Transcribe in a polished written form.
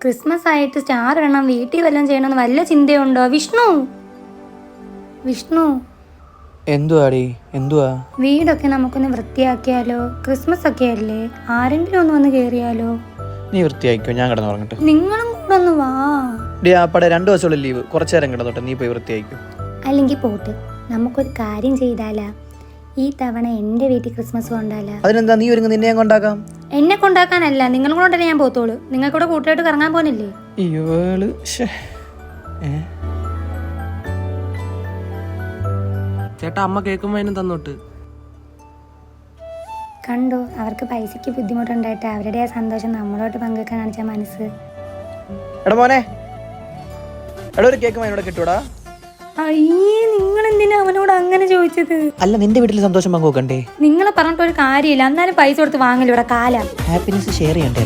Christmas ആയിട്ട് star ഇടണം, വീട്ടിൽ വല്ലതും ചെയ്യണമെന്ന് വല്ല ചിന്തയുണ്ടോ? വിഷ്ണു എന്തുവാ വീടൊക്കെ നമുക്കൊന്ന് വൃത്തിയാക്കിയാലോ? ക്രിസ്മസ് ഒക്കെ അല്ലേ, ആരെങ്കിലും ഒന്ന് വന്ന് കേറിയാലോ? നീ വൃത്തിയാക്കിക്കോ, ഞാൻ കിടന്നുറങ്ങട്ടെ. നിങ്ങളും കൂടെ ഒന്ന് വാ. ആപ്പടെ 2 ദിവസമുള്ള ലീവ്, കുറച്ചു നേരം കിടന്നോട്ടെ. നീ പോയി വൃത്തിയാക്കിക്കോ. അല്ലെങ്കിൽ പോട്ട്, നമുക്കൊരു കാര്യം ചെയ്താലാ? ഈ തവണ എൻ്റെ വീട്ടിൽ ക്രിസ്മസ് കൊണ്ടാലാ? അതിനെന്താ, നീ ഒരുങ്ങ്, നിന്നെ ഞാൻ കൊണ്ടാക്കാം. എന്നെ കൊണ്ടാക്കാനല്ല, നിങ്ങളും കൊണ്ടല്ലേ ഞാൻ പോത്തോളൂ. നിങ്ങൾക്കൂടെ കൂട്ടായിട്ട് കറങ്ങാൻ പോനില്ലേ? ചേട്ടാ, അമ്മ കേൾക്കുമ്പോ അതിനും തന്നോട്ട്. കണ്ടോ, അവർക്ക് പൈസക്ക് ബുദ്ധിമുട്ടുണ്ടായിട്ട് അവരുടെ ആ സന്തോഷം നമ്മളോട്ട് പങ്കുവെക്കാൻ കാണിച്ച മനസ്സ്. എടാ മോനെ, ഒരു കേക്ക് അതിനോട് കിട്ടൂടാ. അയ്യേ, നിങ്ങൾ എന്തിനാ അവനോട് അങ്ങനെ ചോദിച്ചത്? അല്ല, നിന്റെ വീട്ടിൽ സന്തോഷം പങ്കുവെക്കണ്ടേ? നിങ്ങളെ പറഞ്ഞിട്ട് ഒരു കാര്യമില്ല, എന്നാലും പൈസ കൊടുത്ത് വാങ്ങല്ലോ ഇവിടെ കാലം. ഹാപ്പിനെസ് ഷെയർ ചെയ്യണ്ടേ?